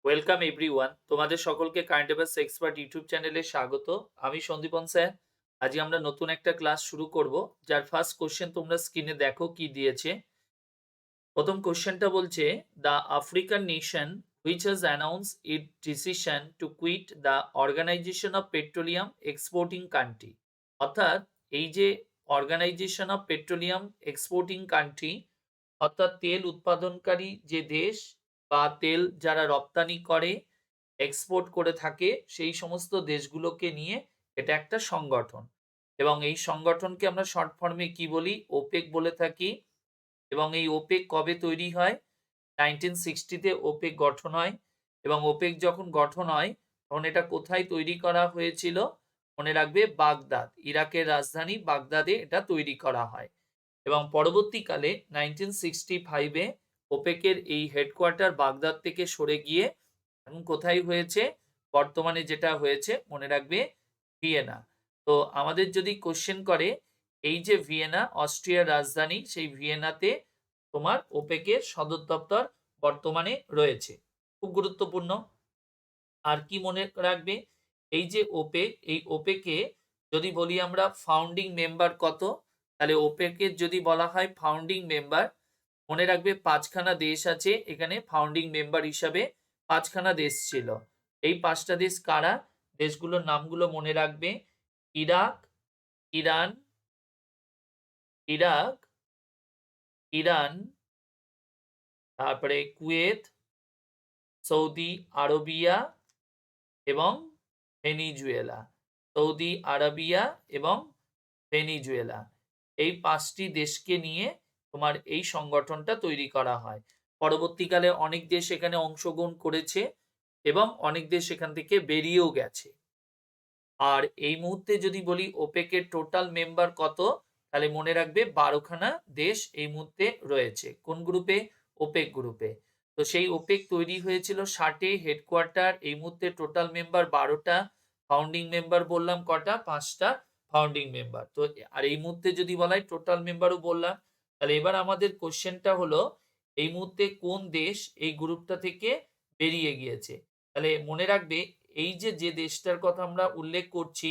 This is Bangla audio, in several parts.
ওয়েলকাম এভরিওয়ান, তোমাদের সকলকে কারেন্ট অ্যাফেয়ার্স এক্সপার্ট ইউটিউব চ্যানেলে স্বাগত। আমি সন্দীপন স্যার। আজকে আমরা নতুন একটা ক্লাস শুরু করব, যার ফার্স্ট কোশ্চেন তোমরা স্ক্রিনে দেখো কি দিয়েছে। প্রথম কোশ্চেনটা বলছে, the African nation which has announce it decision to quit the organization of petroleum exporting country. অর্থাৎ এই যে organization of petroleum exporting country, অর্থাৎ তেল উৎপাদনকারী যে দেশ বা তেল যারা রপ্তানি করে, এক্সপোর্ট করে থাকে, সেই সমস্ত দেশগুলোকে নিয়ে এটা একটা সংগঠন। এবং এই সংগঠনকে আমরা শর্ট ফর্মে কি বলি? ওপেক বলে থাকি। এবং এই ওপেক কবে তৈরি হয়? 1960-তে ওপেক গঠন হয়। এবং ওপেক যখন গঠন হয় তখন এটা কোথায় তৈরি করা হয়েছিল? মনে রাখবে, বাগদাদ, ইরাকের রাজধানী বাগদাদে এটা তৈরি করা হয়। এবং পরবর্তীকালে 1965-এ ওপেকের এই হেডকোয়ার্টার বাগদাদ থেকে সরে গিয়ে এখন কোথায় হয়েছে? বর্তমানে যেটা হয়েছে মনে রাখবে, ভিয়েনা। তো আমাদের যদি কোশ্চেন করে, এই যে ভিয়েনা অস্ট্রিয়ার রাজধানী, সেই ভিয়েনাতে তোমার ওপেকের সদর দপ্তর বর্তমানে রয়েছে। খুব গুরুত্বপূর্ণ। আর কি মনে রাখবে, এই যে ওপেক, এই ওপেকে যদি বলি আমরা ফাউন্ডিং মেম্বার কত, তাহলে ওপেকের যদি বলা হয় ফাউন্ডিং মেম্বার, মনে রাখবে পাঁচখানা দেশ আছে এখানে ফাউন্ডিং মেম্বার হিসাবে। পাঁচখানা দেশ ছিল। এই পাঁচটা দেশ কারা? দেশগুলোর নামগুলো মনে রাখবে, ইরাক, ইরান, ইরাক, ইরান, তারপরে কুয়েত, সৌদি আরবিয়া এবং ভেনিজুয়েলা। সৌদি আরবিয়া এবং ভেনিজুয়েলা, এই পাঁচটি দেশকে নিয়ে তোমার এই সংগঠনটা তৈরি করা হয়। পরবর্তীকালে অনেক দেশ এখানে অংশগ্রহণ করেছে এবং অনেক দেশ এখান থেকে বেরিয়েও গেছে। আর এই মুহূর্তে যদি বলি ওপেকের টোটাল মেম্বার কত, তাহলে মনে রাখবে 12খানা দেশ এই মুহূর্তে রয়েছে। কোন গ্রুপে? ওপেক গ্রুপে। তো সেই ওপেক তৈরি হয়েছিল 60-এ, হেডকোয়ার্টার এই মুহূর্তে টোটাল মেম্বার 12টা, ফাউন্ডিং মেম্বার বললাম কটা? 5টা ফাউন্ডিং মেম্বার। তো আর এই মুহূর্তে যদি বলা হয় টোটাল মেম্বারও বললাম। তাহলে এবার আমাদের কোশ্চেনটা হলো, এই মুহূর্তে কোন দেশ এই গ্রুপটা থেকে বেরিয়ে গিয়েছে? তাহলে মনে রাখবে, এই যে যে দেশটার কথা আমরা উল্লেখ করছি,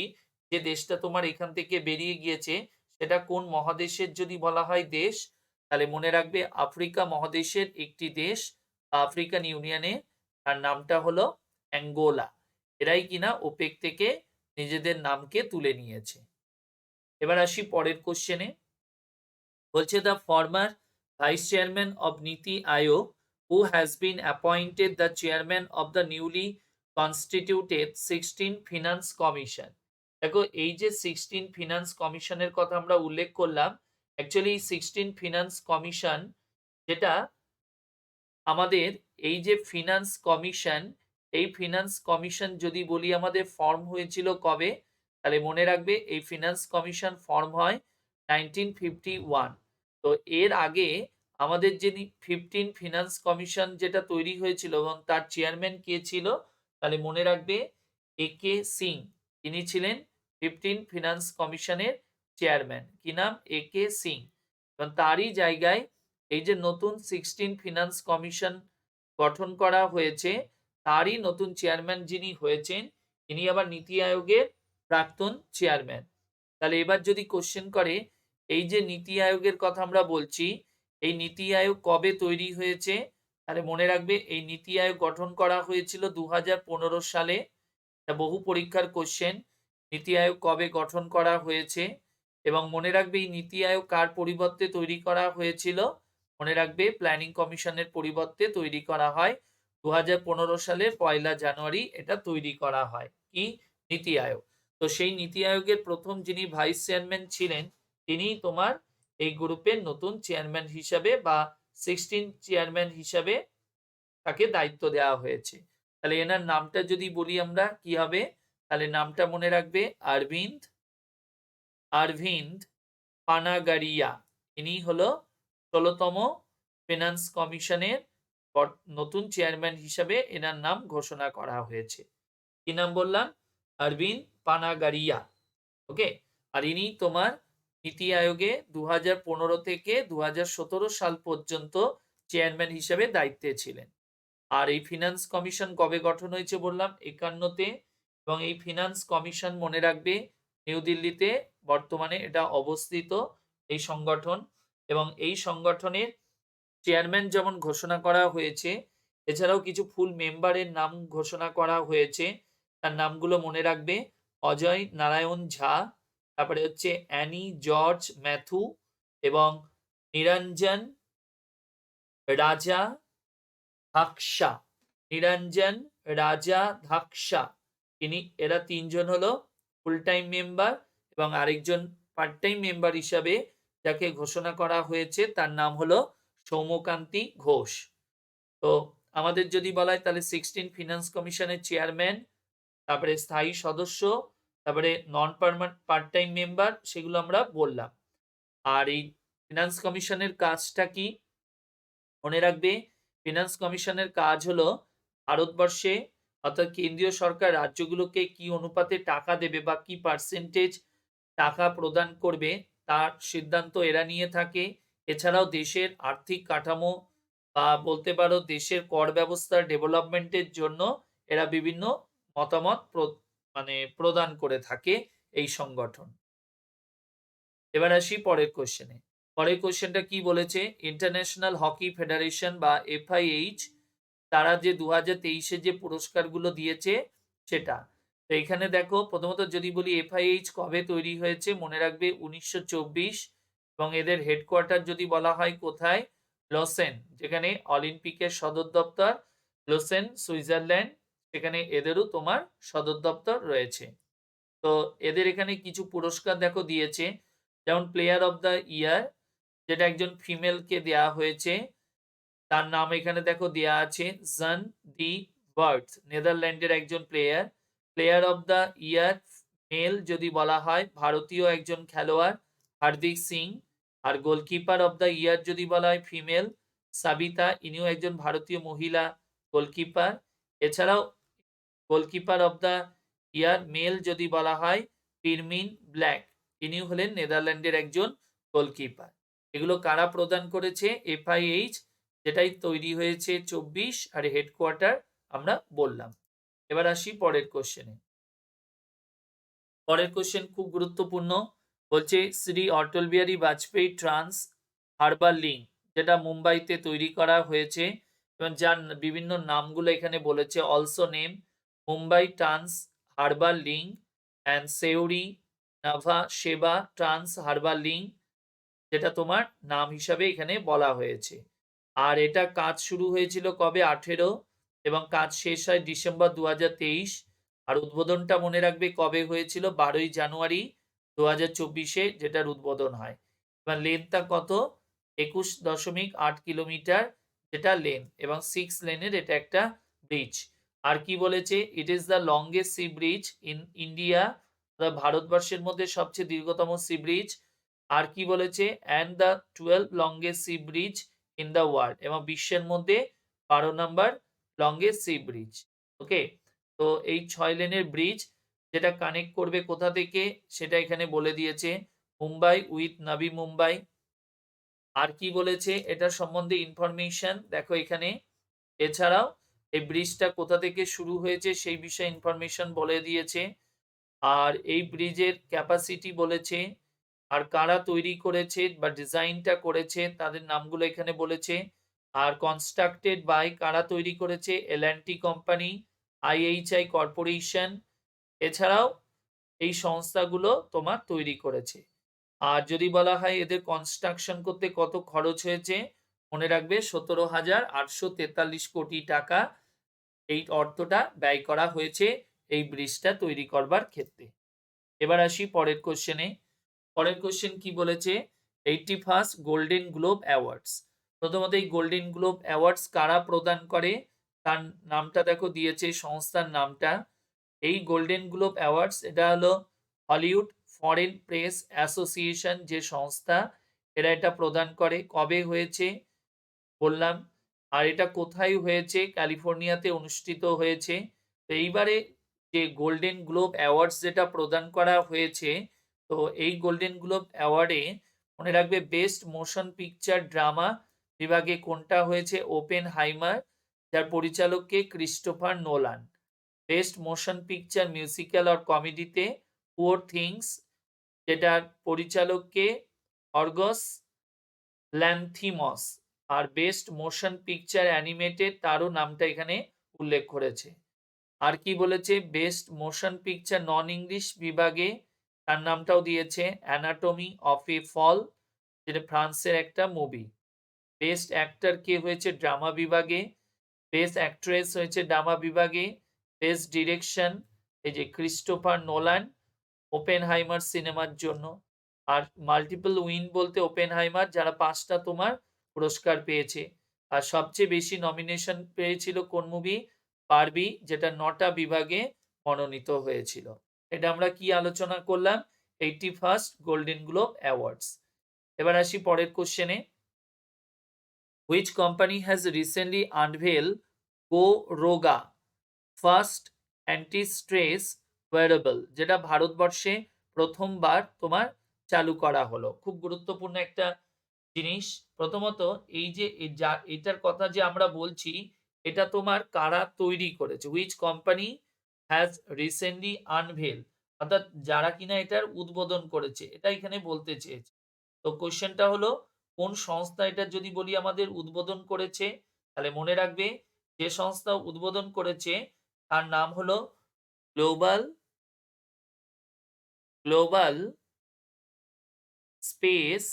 যে দেশটা তোমার এখান থেকে বেরিয়ে গিয়েছে, সেটা কোন মহাদেশের যদি বলা হয় দেশ, তাহলে মনে রাখবে আফ্রিকা মহাদেশের একটি দেশ, আফ্রিকান ইউনিয়নে, তার নামটা হলো অ্যাঙ্গোলা। এরাই কিনা ওপেক থেকে নিজেদের নামকে তুলে নিয়েছে। এবার আসি পরের কোশ্চেনে। বলছে, the former vice chairman of নীতি আয়োগ who has been appointed the chairman of the newly constituted 16 Finance Commission। দেখো, এই যে 16 ফিনান্স কমিশনের কথা আমরা উল্লেখ করলাম, অ্যাকচুয়ালি 16 ফিনান্স কমিশন যেটা আমাদের, এই যে ফিনান্স কমিশন, এই ফিনান্স কমিশন যদি বলি আমাদের ফর্ম হয়েছিল কবে, তাহলে মনে রাখবে এই ফিনান্স কমিশন ফর্ম হয় 1951। তো এর আগে আমাদের যিনি 15 ফিনান্স কমিশন যেটা তৈরি হয়েছিল এবং তার চেয়ারম্যান কে ছিল, তাহলে মনে রাখবে একে সিং। তিনি ছিলেন 15 ফিনান্স কমিশনের চেয়ারম্যান। কি নাম? একে সিং। এবং তারই জায়গায় এই যে নতুন 16 ফিনান্স কমিশন গঠন করা হয়েছে, তারই নতুন চেয়ারম্যান যিনি হয়েছেন, তিনি আবার নীতি আয়োগের প্রাক্তন চেয়ারম্যান। তাহলে এবার যদি কোশ্চেন করে, এই যে নীতি আয়োগের কথা আমরা বলছি, এই নীতি আয়োগ কবে তৈরি হয়েছে? তাহলে মনে রাখবে এই নীতি আয়োগ গঠন করা হয়েছিল 2015 সালে। বহু পরীক্ষার কোশ্চেন, নীতি আয়োগ কবে গঠন করা হয়েছে। এবং মনে রাখবে এই নীতি আয়োগ কার পরিবর্তে তৈরি করা হয়েছিল? মনে রাখবে প্ল্যানিং কমিশনের পরিবর্তে তৈরি করা হয়। 2015 সালের 1 জানুয়ারি এটা তৈরি করা হয়। কি? নীতি আয়োগ। তো সেই নীতি আয়োগের প্রথম যিনি ভাইস চেয়ারম্যান ছিলেন, তিনি তোমার এই গ্রুপের নতুন চেয়ারম্যান হিসাবে বা 16 চেয়ারম্যান হিসাবে তাকে দায়িত্ব দেওয়া হয়েছে। তাহলে এনার নামটা যদি বলি আমরা, কি হবে? তাহলে নামটা মনে রাখবে, অরবিন্দ, অরবিন্দ পানাগারিয়া। ইনি হলো 16তম ফিনান্স কমিশনের নতুন চেয়ারম্যান হিসাবে এনার নাম ঘোষণা করা হয়েছে। কি নাম বললাম? অরবিন্দ পানাগারিয়া। ওকে। আর ইনি তোমার নীতি আয়োগে 2015 থেকে 2017 সাল পর্যন্ত চেয়ারম্যান হিসেবে দায়িত্বে ছিলেন। আর এই ফিনান্স কমিশন কবে গঠন হয়েছে বললাম 51-তে, এবং এই ফিনান্স কমিশন মনে রাখবে নিউ দিল্লিতে বর্তমানে এটা অবস্থিত এই সংগঠন, এবং এই সংগঠনের চেয়ারম্যান যেমন ঘোষণা করা হয়েছে, এছাড়াও কিছু ফুল মেম্বারের নাম ঘোষণা করা হয়েছে। তার নামগুলো মনে রাখবে: অজয় নারায়ণ ঝা, তারপরে হচ্ছে অ্যানি জর্জ ম্যাথু, এবং নিরঞ্জন রাজা ধাকসা। নিরঞ্জন রাজা ধাকসা, এরা তিনজন হলো ফুল টাইম মেম্বার, এবং আরেকজন পার্ট টাইম মেম্বার হিসাবে যাকে ঘোষণা করা হয়েছে তার নাম হলো সৌম্যকান্তি ঘোষ। তো আমাদের যদি বলা হয় তাহলে 16 ফিনান্স কমিশনের চেয়ারম্যান, তারপরে স্থায়ী সদস্য, তারপরে নন পার্মানেন্ট পার্ট টাইম মেম্বার, সেগুলো আমরা বললাম। আর এই ফিনান্স কমিশনের কাজটা কি মনে রাখবে? ফিনান্স কমিশনের কাজ হলো ভারতবর্ষে অর্থাৎ কেন্দ্রীয় সরকার রাজ্যগুলোকে কি অনুপাতে টাকা দেবে বা কি পার্সেন্টেজ টাকা প্রদান করবে তার সিদ্ধান্ত এরা নিয়ে থাকে। এছাড়াও দেশের আর্থিক কাঠামো বা বলতে পারো দেশের কর ব্যবস্থার ডেভেলপমেন্টের জন্য এরা বিভিন্ন মতামত প্রদান করে থাকে এই সংগঠন। এবার আসি পরের কোশ্চেনে। পরের কোশ্চেনটা কি বলেছে? ইন্টারন্যাশনাল হকি ফেডারেশন বা FIH তারা যে 2023-এ যে পুরস্কারগুলো দিয়েছে সেটা। তো এখানে দেখো, প্রথমত যদি বলি FIH কবে তৈরি হয়েছে, মনে রাখবে 1924, এবং এদের হেডকোয়ার্টার যদি বলা হয় কোথায়, লসেন, যেখানে অলিম্পিকের সদর দপ্তর লসেন সুইজারল্যান্ড, সেখানে এদেরও তোমার সদর দপ্তর রয়েছে। তো এদের এখানে কিছু পুরস্কার দেখো দিয়েছে, যেমন প্লেয়ার অফ দ্য ইয়ার, যেটা একজন ফিমেলকে দেয়া হয়েছে, তার নাম এখানে দেখো দেয়া আছে জন ডি বার্থ, নেদারল্যান্ডের একজন player. Player of the year male যদি বলা হয় ভারতীয় একজন খেলোয়াড় হার্দিক সিং। আর গোলকিপার অফ দ্য ইয়ার যদি বলা হয় ফিমেল সাবিতা, ইনিও একজন ভারতীয় মহিলা গোলকিপার। এছাড়াও goalkeeper of the year male যদি বলা হয় পিরমিন ব্ল্যাক, ইনিও হলেন নেদারল্যান্ডের একজন গোলকিপার। এগুলো কারা প্রদান করেছে? FIH, যেটাই তৈরি হয়েছে 24, আর হেডকোয়ার্টার আমরা বললাম। এবার আসি পরের কোশ্চেনে। পরের কোশ্চেন খুব গুরুত্বপূর্ণ, বলছে Shri Atal Bihari Vajpayee trans harbour link, যেটা মুম্বাইতে তৈরি করা হয়েছে, এবং যার বিভিন্ন নামগুলো এখানে বলেছে। Also name Mumbai trans harbour link and Sewri Nhava Sheva trans harbour link, যেটা তোমার নাম হিসাবে এখানে বলা হয়েছে। আর এটা কাজ শুরু হয়েছিল কবে? 18, এবং কাজ শেষ হয় ডিসেম্বর 2023। আর উদ্বোধনটা মনে রাখবে কবে হয়েছিল? 12ই জানুয়ারি 2024-এ যেটার উদ্বোধন হয়। এবার লেনটা কত? 21.8 কিলোমিটার যেটা লেন, এবং 6 লেনের এটা একটা ব্রিজ। আর কি বলেছে? It is the longest sea bridge in India, ভারতবর্ষের মধ্যে সবচেয়ে দীর্ঘতম সি ব্রিজ। আর কি বলেছে? And the 12 longest sea bridge in the world, এবং বিশ্বের মধ্যে 12 নম্বর লংগেস্ট সি ব্রিজ। ওকে, তো এই 6 লেনের ব্রিজ যেটা কানেক্ট করবে কোথা থেকে সেটা এখানে বলে দিয়েছে, মুম্বাই উইথ নাভি মুম্বাই। আর কি বলেছে এটার সম্বন্ধে ইনফরমেশন দেখো এখানে। এছাড়াও এই ব্রিজটা কোথা থেকে শুরু হয়েছে সেই বিষয়ে ইনফরমেশন বলে দিয়েছে। আর এই ব্রিজের ক্যাপাসিটি বলেছে, আর কারা তৈরি করেছে বা ডিজাইনটা করেছে তাদের নামগুলো এখানে বলেছে। আর কনস্ট্রাক্টেড বাই কারা তৈরি করেছে? L&T কোম্পানি, IHI কর্পোরেশন, এছাড়াও এই সংস্থাগুলো তোমার তৈরি করেছে। আর যদি বলা হয় এদের কনস্ট্রাকশন করতে কত খরচ হয়েছে, মনে রাখবে 17,843 কোটি টাকা এই অর্থটা ব্যয় করা হয়েছে এই ব্রিজটা তৈরি করবার ক্ষেত্রে। এবার আসি পরের কোশ্চেনে। পরের কোশ্চেন কি বলেছে? 81st golden globe awards. প্রথমত এই গোল্ডেন গ্লোব অ্যাওয়ার্ডস কারা প্রদান করে তার নামটা দেখো দিয়েছে, সংস্থার নামটা। এই গোল্ডেন গ্লোব অ্যাওয়ার্ডস এটা হলো হলিউড ফরেন প্রেস অ্যাসোসিয়েশন যে সংস্থা, এরা এটা প্রদান করে। কবে হয়েছে বললাম, আর এটা কোথায় হয়েছে? ক্যালিফোর্নিয়াতে অনুষ্ঠিত হয়েছে। তো এইবারে যে গোল্ডেন গ্লোব অ্যাওয়ার্ডস যেটা প্রদান করা হয়েছে, তো এই গোল্ডেন গ্লোব অ্যাওয়ার্ডে মনে রাখবে বেস্ট মোশন পিকচার ড্রামা বিভাগে কোনটা হয়েছে? ওপেন হাইমার, যার পরিচালককে Christopher Nolan. Best motion picture musical আর কমেডিতে পুয়ার থিংস, যেটার পরিচালককে অর্গস ল্যান্থিমস। আর বেস্ট মোশন পিকচার অ্যানিমেটেড, তারও নামটা এখানে উল্লেখ করেছে। আর কি বলেছে, best motion picture non English বিভাগে তার নামটাও দিয়েছে অ্যানাটমি অফ এ ফল, যেটা ফ্রান্সের একটা মুভি। বেস্ট অ্যাক্টর কে হয়েছে ড্রামা বিভাগে, বেস্ট অ্যাক্ট্রেস হয়েছে ড্রামা বিভাগে, বেস্ট ডিরেকশন এই যে ক্রিস্টোফার নোলান ওপেনহাইমার সিনেমার জন্য। আর মাল্টিপল উইন বলতে ওপেনহাইমার যারা 5টা তোমার পুরস্কার পেয়েছে। আর সবচেয়ে বেশি নমিনেশন পেয়েছিল কোন মুভি, বারবি, যেটা 9টা বিভাগে মনোনীত হয়েছিল। এটা আমরা কি আলোচনা করলাম, 81st গোল্ডেন গ্লোব অ্যাওয়ার্ডস। এবার আসি পরের কোশ্চেনে। Which company has recently unveiled Go Roga first anti stress wearable, যেটা ভারতবর্ষে প্রথমবার তোমার চালু করা হলো। খুব গুরুত্বপূর্ণ একটা জিনিস। প্রথমত এই যে এটার কথা যে আমরা বলছি, এটা তোমার কারা তৈরি করেছে, which company has recently unveil, অর্থাৎ যারা কিনা এটার উদ্বোধন করেছে, এটা এখানে বলতে চেয়েছে। তো কোশ্চেনটা হলো কোন সংস্থা এটা যদি বলি আমাদের উদ্বোধন করেছে, তাহলে মনে রাখবে যে সংস্থা উদ্বোধন করেছে তার নাম হলো গ্লোবাল স্পেস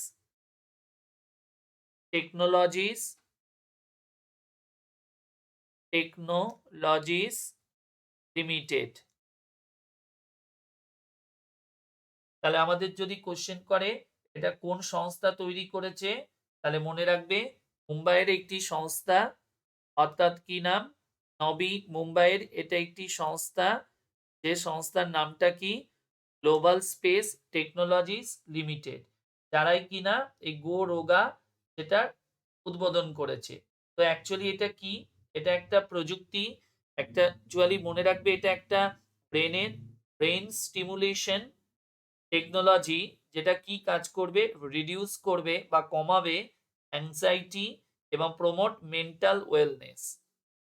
টেকনোলজিস লিমিটেড। তাহলে আমাদের যদি কোশ্চেন করে এটা কোন সংস্থা তৈরি করেছে, তাহলে মনে রাখবে মুম্বাইয়ের একটি সংস্থা, অর্থাৎ কি নাম, নবি মুম্বাইয়ের এটা একটি সংস্থা, যে সংস্থার নামটা কি, গ্লোবাল স্পেস টেকনোলজিস লিমিটেড, যারাই কিনা এই গো রোগা যেটা উদ্বোধন করেছে। তো অ্যাকচুয়ালি এটা কি, এটা একটা প্রযুক্তি, একটা অ্যাকচুয়ালি মনে রাখবে এটা একটা ব্রেন স্টিমুলেশন টেকনোলজি, যেটা কি কাজ করবে, রিডিউস করবে বা কমাবে অ্যাংজাইটি এবং প্রমোট মেন্টাল ওয়েলনেস।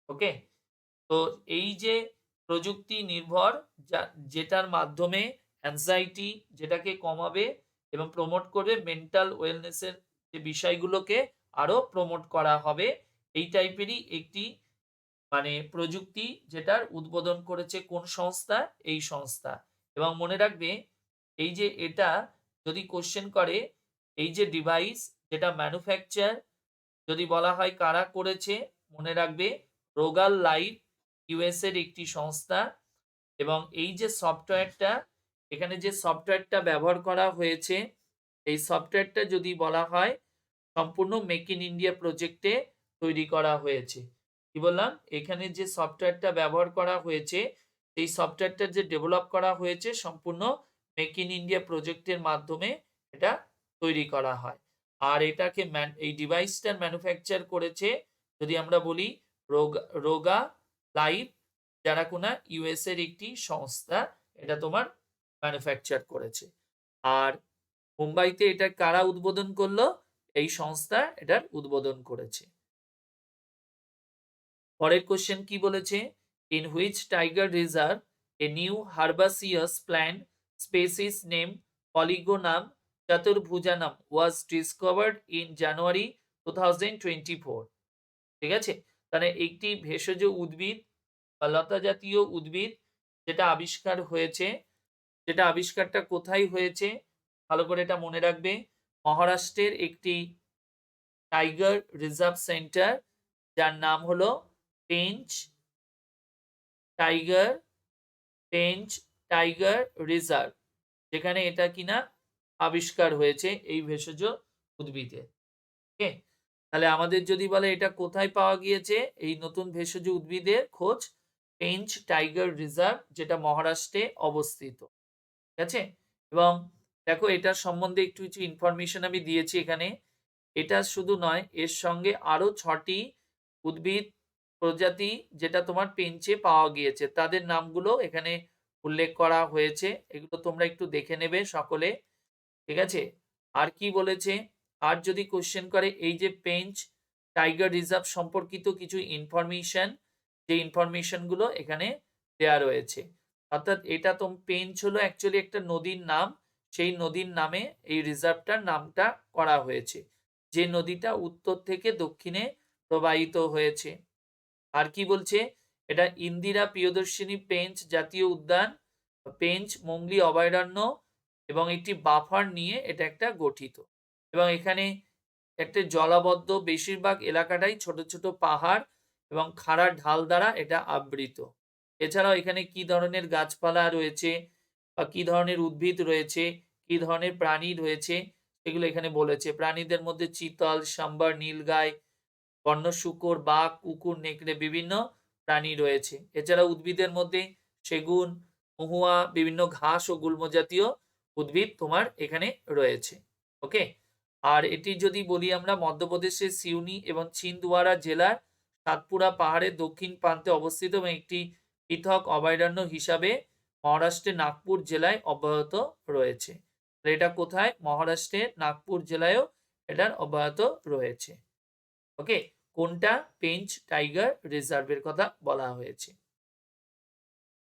ওকে, তো এই যে প্রযুক্তি নির্ভর যেটার মাধ্যমে অ্যাংজাইটি যেটাকে কমাবে এবং প্রমোট করবে মেন্টাল ওয়েলনেসের যে বিষয়গুলোকে আরো প্রমোট করা হবে, এই টাইপেরই একটি মানে প্রযুক্তি, যেটার উদ্বোধন করেছে কোন সংস্থা, এই সংস্থা। এবং মনে রাখবে এই যে এটা যদি কোশ্চেন করে এই যে ডিভাইস যেটা ম্যানুফ্যাকচার যদি বলা হয় কারা করেছে, মনে রাখবে রোগাল লাইফ ইউএস এর একটি সংস্থা। এবং এই যে সফটওয়্যারটা, এখানে যে সফটওয়্যারটা ব্যবহার করা হয়েছে, এই সফটওয়্যারটা যদি বলা হয় সম্পূর্ণ মেক ইন ইন্ডিয়া প্রজেক্টে তৈরি করা হয়েছে। কি বললাম, এখানে যে সফটওয়্যারটা ব্যবহার করা হয়েছে, এই সফটওয়্যারটা যে ডেভেলপ করা হয়েছে সম্পূর্ণ মেক ইন ইন্ডিয়া প্রজেক্টের মাধ্যমে এটা তৈরি করা হয়। আর এটাকে এই ডিভাইসটার ম্যানুফ্যাকচার করেছে যদি আমরা বলি রোগা লাইফ, যারা কোনা ইউএস এর একটি সংস্থা, এটা তোমার ম্যানুফ্যাকচার করেছে। আর মুম্বাইতে এটা কারা উদ্বোধন করলো, এই সংস্থা এটার উদ্বোধন করেছে। পরের কোশ্চেন কি বলেছে, in which tiger reserve a new herbaceous plant species name Polygonum চতুর্ভুজানাম ওয়াজ ডিসকভার্ড ইন জানুয়ারি 2024। ঠিক আছে, তাহলে একটি ভেষজ উদ্ভিদ বা লতা জাতীয় উদ্ভিদ যেটা আবিষ্কার হয়েছে, যেটা আবিষ্কারটা কোথায় হয়েছে ভালো করে এটা মনে রাখবে, মহারাষ্ট্রের একটি টাইগার রিজার্ভ সেন্টার, যার নাম হলো পেঞ্চ টাইগার রিজার্ভ, যেখানে এটা কিনা আবিষ্কার হয়েছে এই ভেষজ উদ্ভিদে। ওকে, তাহলে আমাদের যদি বলে এটা কোথায় পাওয়া গিয়েছে, এই নতুন ভেষজ উদ্ভিদের খোঁজ পেঞ্চ টাইগার রিজার্ভ, যেটা মহারাষ্ট্রে অবস্থিত। ঠিক আছে, এবং দেখো এটার সম্বন্ধে একটু কিছু ইনফরমেশন আমি দিয়েছি এখানে। এটা শুধু নয়, এর সঙ্গে আরো 6টি উদ্ভিদ প্রজাতি যেটা তোমার পেঞ্চে পাওয়া গিয়েছে, তাদের নামগুলো এখানে উল্লেখ করা হয়েছে, এগুলো তোমরা একটু দেখে নেবে সকলে। ঠিক আছে, আর কি বলেছে, আর যদি কোশ্চেন করে এই যে পেঞ্চ টাইগার রিজার্ভ সম্পর্কিত কিছু ইনফরমেশন, যে ইনফরমেশনগুলো এখানে দেয়া রয়েছে। অর্থাৎ এটা পেঞ্চ হলো অ্যাকচুয়ালি একটা নদীর নাম, সেই নদীর নামে এই রিজার্ভটার নামটা করা হয়েছে, যে নদীটা উত্তর থেকে দক্ষিণে প্রবাহিত হয়েছে। আর কি বলছে, এটা ইন্দিরা প্রিয়দর্শিনী পেঞ্চ জাতীয় উদ্যান, পেঞ্চ মোংলি অভয়ারণ্য এবং একটি বাফার নিয়ে এটা একটা গঠিত, এবং এখানে একটা জলাবদ্ধ বেশিরভাগ এলাকাটাই ছোট ছোট পাহাড় এবং খাড়া ঢাল দ্বারা এটা আবৃত। এছাড়াও এখানে কি ধরনের গাছপালা রয়েছে বা কি ধরনের উদ্ভিদ রয়েছে, কি ধরনের প্রাণী রয়েছে, সেগুলো এখানে বলেছে। প্রাণীদের মধ্যে চিতল, সাম্বার, নীলগাই, বন্য শূকর, বাঘ, কুকুর, নেকড়ে বিভিন্ন প্রাণী রয়েছে। এছাড়া উদ্ভিদের মধ্যে সেগুন, মহুয়া, বিভিন্ন ঘাস ও গুল্ম জাতীয় উদ্ভিদ তোমার এখানে রয়েছে। ওকে, আর এটি যদি বলি আমরা মধ্যপ্রদেশের সিউনি এবং ছিন্দওয়ারা জেলার সাতপুরা পাহাড়ের দক্ষিণ প্রান্তে অবস্থিত এবং একটি পৃথক অভয়ারণ্য হিসাবে মহারাষ্ট্রের নাগপুর জেলায় অব্যাহত রয়েছে। এটা কোথায়? মহারাষ্ট্রের নাগপুর জেলায়ও এটার অব্যাহত রয়েছে। ওকে, কোনটা? পেঞ্চ টাইগার রিজার্ভের কথা বলা হয়েছে।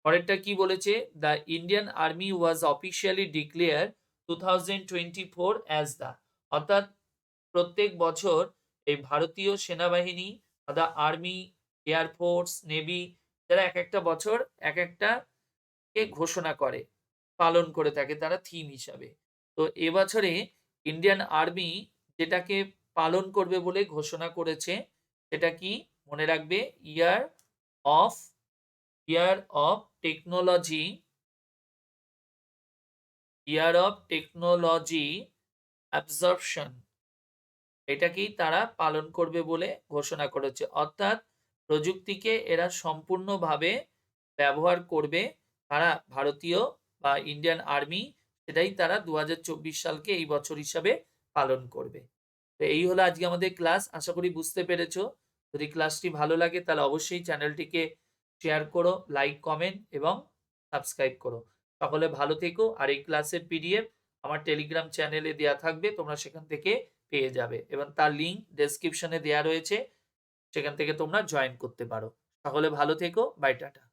পরেরটা কি বলেছে? The Indian army was officially declare 2024 as the, অর্থাৎ প্রত্যেক বছর এই ভারতীয় সেনাবাহিনী, দ্য আর্মি, এয়ারফোর্স, নেভি, যারা এক একটা বছর এক একটা কে ঘোষণা করে, পালন করে থাকে তারা থিম হিসাবে। তো এবছরে ইন্ডিয়ান আর্মি যেটাকে পালন করবে বলে ঘোষণা করেছে সেটা কি? মনে রাখবে, year of technology, year of technology absorption, এটাকেই তারা পালন করবে বলে ঘোষণা করেছে। অর্থাৎ প্রযুক্তিকে এরা সম্পূর্ণভাবে ব্যবহার করবে, তারা ভারতীয় বা ইন্ডিয়ান আর্মি, সেটাই তারা 2024 সালকে এই বছর হিসাবে পালন করবে। তো এই হলো আজকে আমাদের ক্লাস, আশা করি বুঝতে পেরেছো। যদি ক্লাসটি ভালো লাগে তাহলে অবশ্যই চ্যানেলটিকে শেয়ার করো, লাইক, কমেন্ট এবং সাবস্ক্রাইব করো। সকলে ভালো থেকো। আর এই ক্লাসের পিডিএফ আমার টেলিগ্রাম চ্যানেলে দেওয়া থাকবে, তোমরা সেখান থেকে পেয়ে যাবে এবং তার লিঙ্ক ডেসক্রিপশনে দেওয়া রয়েছে, সেখান থেকে তোমরা জয়েন করতে পারো। সকলে ভালো থেকো, বাই, টাটা।